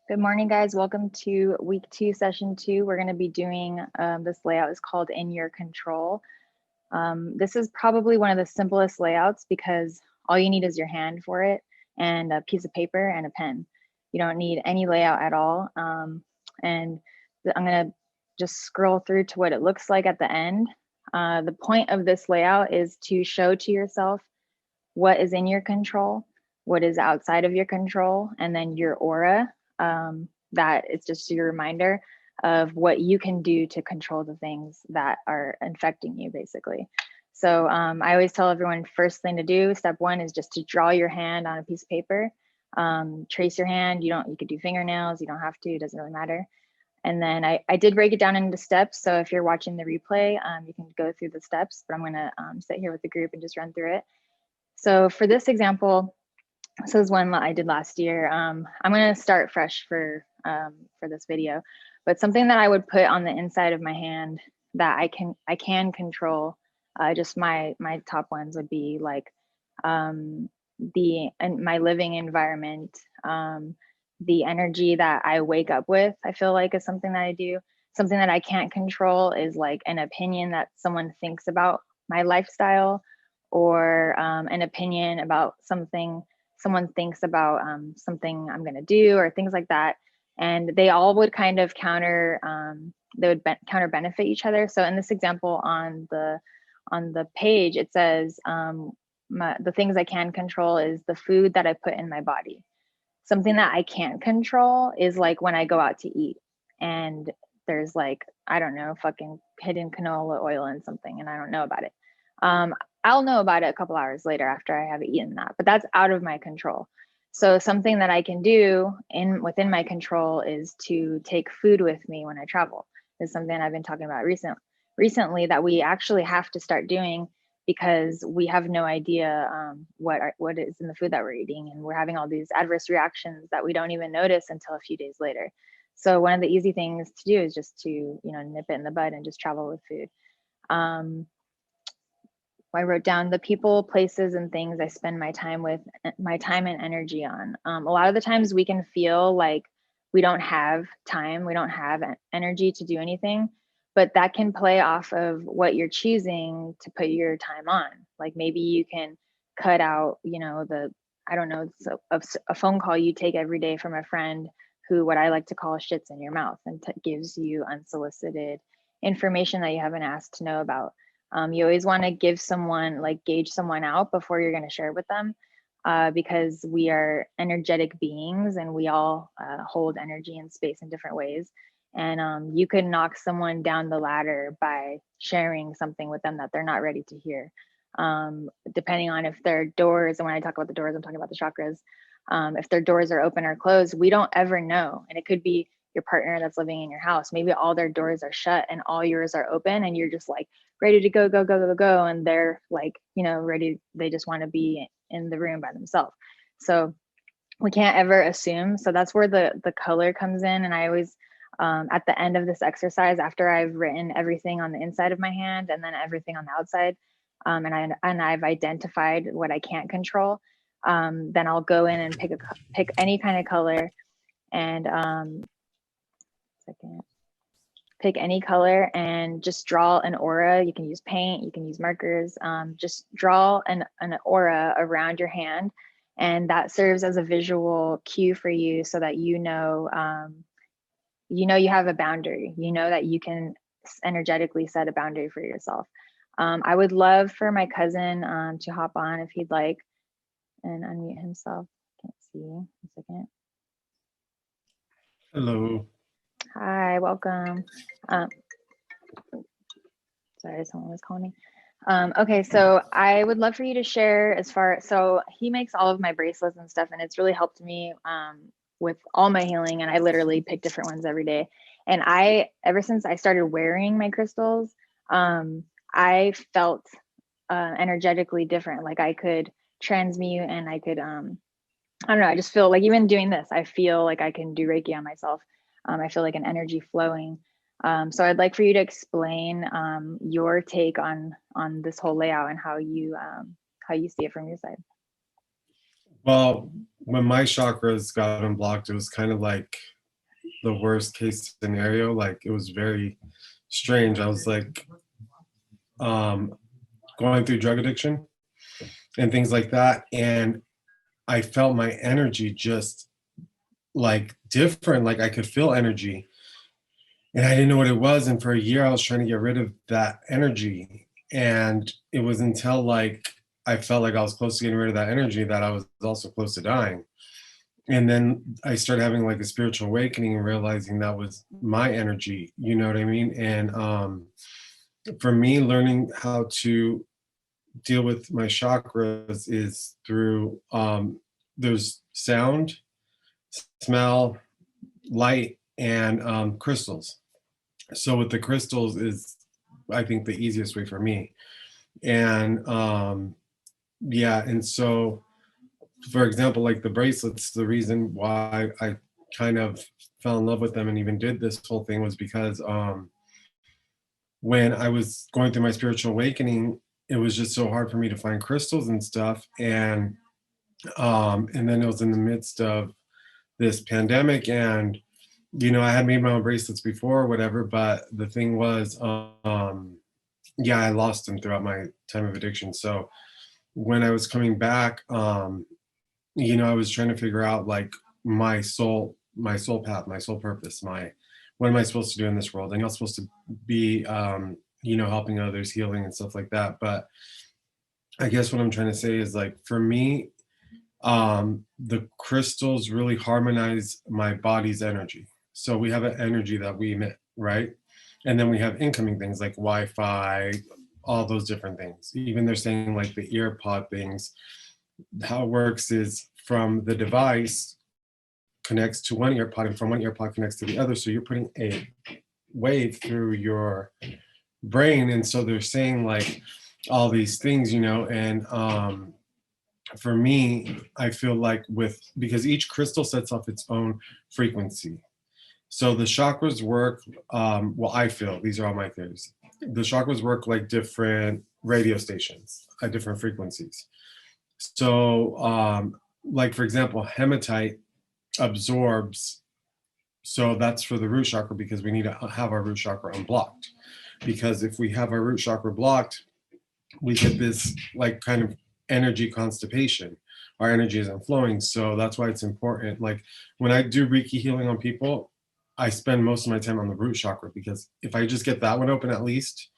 Good morning, guys. Welcome to week 2, session 2. We're going to be doing this layout is called In Your Control. This is probably one of the simplest layouts because all you need is your hand for it and a piece of paper and a pen. You don't need any layout at all. And I'm going to just scroll through to what it looks like at the end. The point of this layout is to show to yourself what is in your control, what is outside of your control, and then your aura. That it's just your reminder of what you can do to control the things that are infecting you, basically. So I always tell everyone, first thing to do, step 1 is just to draw your hand on a piece of paper. Trace your hand. You could do fingernails. You don't have to. It doesn't really matter. And then I did break it down into steps. So if you're watching the replay, you can go through the steps. But I'm going to sit here with the group and just run through it. So for this example, this is one that I did last year. I'm going to start fresh for this video, but something that I would put on the inside of my hand that I can control. Just my top ones would be like my living environment, the energy that I wake up with. I feel like is something that I do. Something that I can't control is like an opinion that someone thinks about my lifestyle, or an opinion about something someone thinks about something I'm going to do, or things like that. And they all would kind of counter benefit each other. So in this example on the page, it says the things I can control is the food that I put in my body. Something that I can't control is like when I go out to eat and there's like, I don't know, fucking hidden canola oil in something and I don't know about it. I'll know about it a couple hours later after I have eaten that, but that's out of my control. So something that I can do within my control is to take food with me when I travel. Is something I've been talking about recently that we actually have to start doing, because we have no idea what is in the food that we're eating, and we're having all these adverse reactions that we don't even notice until a few days later. So one of the easy things to do is just to nip it in the bud and just travel with food. I wrote down the people, places, and things I spend my time and energy on. A lot of the times we can feel like we don't have time, we don't have energy to do anything, but that can play off of what you're choosing to put your time on. Like maybe you can cut out, so a phone call you take every day from a friend who, what I like to call, shits in your mouth and gives you unsolicited information that you haven't asked to know about. You always want to gauge someone out before you're going to share with them, because we are energetic beings and we all hold energy and space in different ways. And you could knock someone down the ladder by sharing something with them that they're not ready to hear. Depending on if their doors, and when I talk about the doors, I'm talking about the chakras. If their doors are open or closed, we don't ever know. And it could be your partner that's living in your house. Maybe all their doors are shut and all yours are open, and you're just like ready to go, go, go, go, go. And they're like, ready. They just want to be in the room by themselves. So we can't ever assume. So that's where the color comes in. And I always, at the end of this exercise, after I've written everything on the inside of my hand and then everything on the outside, and I've identified what I can't control, then I'll go in and pick any kind of color and pick any color and just draw an aura. You can use paint, you can use markers. Just draw an aura around your hand, and that serves as a visual cue for you, so that you have a boundary. You know that you can energetically set a boundary for yourself. I would love for my cousin to hop on if he'd like and unmute himself. Can't see. A second. Hello. Hi, welcome. Sorry, someone was calling me. Okay, so I would love for you to share so he makes all of my bracelets and stuff, and it's really helped me with all my healing, and I literally pick different ones every day. And ever since I started wearing my crystals, I felt energetically different. Like I could transmute, and I could, I don't know, I just feel like even doing this, I feel like I can do Reiki on myself. I feel like an energy flowing. So I'd like for you to explain your take on this whole layout and how you see it from your side. Well, when my chakras got unblocked, it was kind of like the worst case scenario. Like it was very strange. I was like um, going through drug addiction and things like that, and I felt my energy just like different. Like I could feel energy, and I didn't know what it was. And for a year, I was trying to get rid of that energy, and it was until like I felt like I was close to getting rid of that energy that I was also close to dying. And then I started having like a spiritual awakening and realizing that was my energy, you know what I mean? And for me, learning how to deal with my chakras is through there's sound, smell, light, and crystals. So with the crystals is I think the easiest way for me. And yeah, and so for example, like the bracelets, the reason why I kind of fell in love with them and even did this whole thing was because when I was going through my spiritual awakening, it was just so hard for me to find crystals and stuff. And then it was in the midst of this pandemic, and I had made my own bracelets before or whatever, but the thing was, yeah, I lost them throughout my time of addiction. So when I was coming back, I was trying to figure out like my soul path, my soul purpose, my what am I supposed to do in this world? And you're supposed to be, helping others, healing and stuff like that. But I guess what I'm trying to say is like for me, the crystals really harmonize my body's energy. So we have an energy that we emit, right? And then we have incoming things like Wi-Fi, all those different things. Even they're saying like the ear pod things, how it works is from the device connects to one ear pod and from one ear pod connects to the other. So you're putting a wave through your brain. And so they're saying like all these things, and for me, I feel like because each crystal sets off its own frequency. So the chakras work, well, I feel, these are all my theories. The chakras work like different radio stations at different frequencies. So, like for example, hematite absorbs. So that's for the root chakra because we need to have our root chakra unblocked. Because if we have our root chakra blocked, we get this like kind of energy constipation. Our energy isn't flowing. So that's why it's important. Like when I do Reiki healing on people, I spend most of my time on the root chakra because if I just get that one open at least,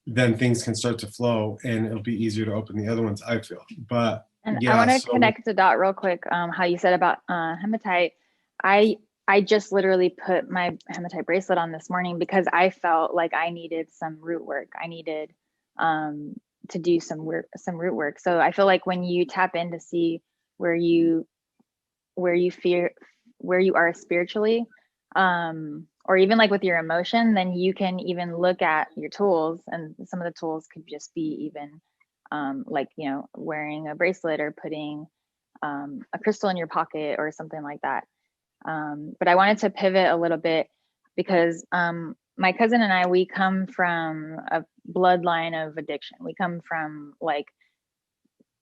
then things can start to flow and it'll be easier to open the other ones, I feel. But And I yeah, want to so connect the dot real quick. How you said about hematite. I I just literally put my hematite bracelet on this morning because I felt like I needed some root work. I needed um, to do some root work. So I feel like when you tap in to see where you where you fear where you are spiritually, or even like with your emotion, then you can even look at your tools, and some of the tools could just be even like wearing a bracelet or putting a crystal in your pocket or something like that. But I wanted to pivot a little bit because my cousin and I, we come from a bloodline of addiction. We come from like,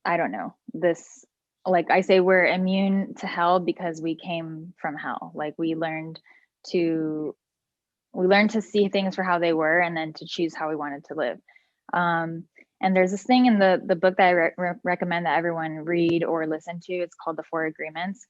I don't know, this, like I say, we're immune to hell because we came from hell. Like to, we learned to see things for how they were and then to choose how we wanted to live. Um, and there's this thing in the book that I recommend that everyone read or listen to. It's called The Four Agreements.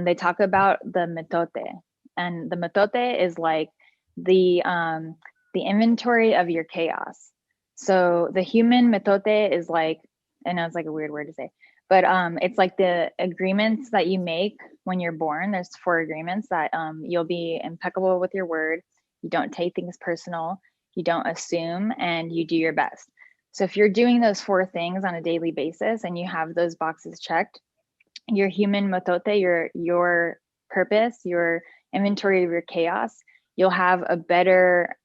They talk about the metote, and the metote is like the um, the inventory of your chaos. So the human metote is like, I know it's like a weird word to say, but it's like the agreements that you make when you're born. There's four agreements that you'll be impeccable with your word, you don't take things personal, you don't assume, and you do your best. So if you're doing those four things on a daily basis and you have those boxes checked, your human metote, your purpose, your inventory of your chaos, you'll have a better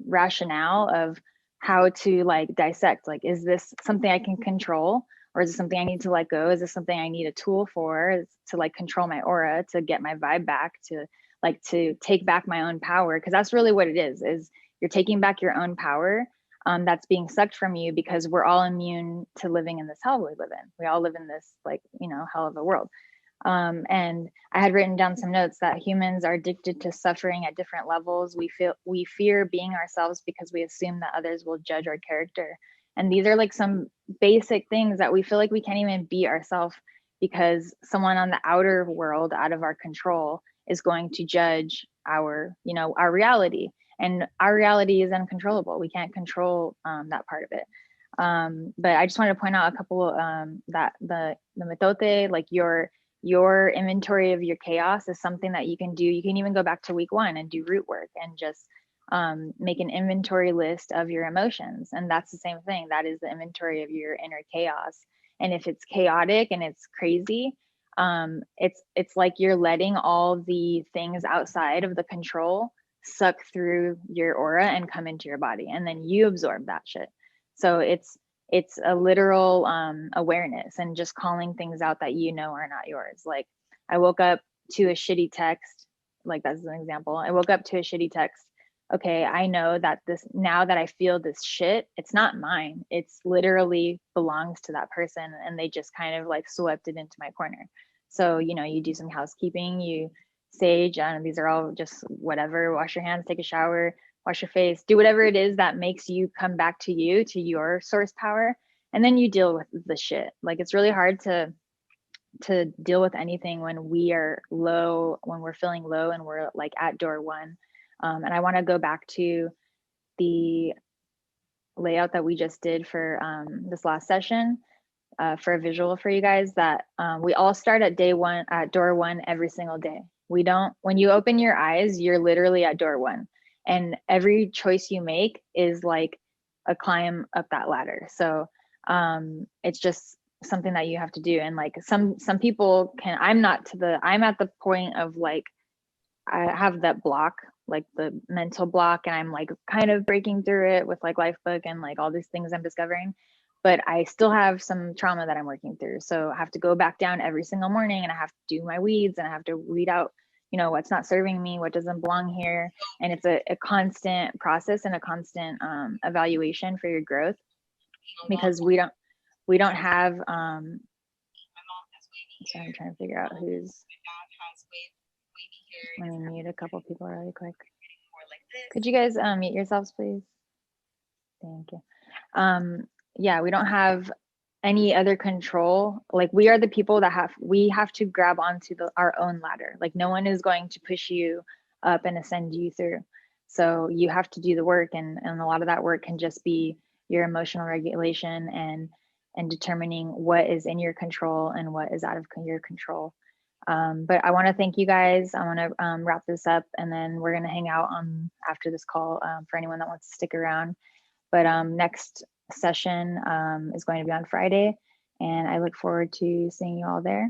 rationale of how to like dissect. Like, is this something I can control? Or is it something I need to let go? Is this something I need a tool for? Is to like control my aura, to get my vibe back, to take back my own power? Because that's really what it is you're taking back your own power, that's being sucked from you because we're all immune to living in this hell we live in. We all live in this like hell of a world. And I had written down some notes that humans are addicted to suffering at different levels. We fear being ourselves because we assume that others will judge our character. And these are like some basic things that we feel like we can't even be ourselves because someone on the outer world out of our control is going to judge our, you know, our reality. And our reality is uncontrollable. We can't control that part of it. But I just wanted to point out a couple that the metote, like your inventory of your chaos is something that you can do. You can even go back to week 1 and do root work and just make an inventory list of your emotions. And that's the same thing. That is the inventory of your inner chaos. And if it's chaotic and it's crazy, it's like you're letting all the things outside of the control suck through your aura and come into your body, and then you absorb that shit. So it's a literal awareness and just calling things out that you know are not yours. Like I woke up to a shitty text, like that's an example. I woke up to a shitty text. Okay, I know that this, now that I feel this shit, it's not mine. It's literally belongs to that person and they just kind of like swept it into my corner. So, you know, you do some housekeeping, you sage, these are all just whatever, wash your hands, take a shower, wash your face, do whatever it is that makes you come back to you, to your source power, and then you deal with the shit. Like it's really hard to deal with anything when we are low, when we're feeling low and we're like at door 1. And I want to go back to the layout that we just did for this last session, for a visual for you guys, that we all start at day 1, at door 1 every single day. We don't, when you open your eyes, you're literally at door 1. And every choice you make is like a climb up that ladder. So it's just something that you have to do. And like some people can, I'm at the point of like, I have that block, like the mental block, and I'm like kind of breaking through it with like Lifebook and like all these things I'm discovering. But I still have some trauma that I'm working through. So I have to go back down every single morning and I have to do my weeds and I have to weed out, you know, what's not serving me, what doesn't belong here. And it's a constant process and a constant evaluation for your growth, because we don't have so I'm trying to figure out who's, let me mute a couple people really quick. Could you guys mute yourselves, please? Thank you. Yeah, we don't have any other control. Like we are the people that we have to grab onto our own ladder. Like no one is going to push you up and ascend you through. So you have to do the work, and a lot of that work can just be your emotional regulation and determining what is in your control and what is out of your control. But I want to thank you guys. I want to wrap this up, and then we're going to hang out on after this call for anyone that wants to stick around. But next session is going to be on Friday, and I look forward to seeing you all there.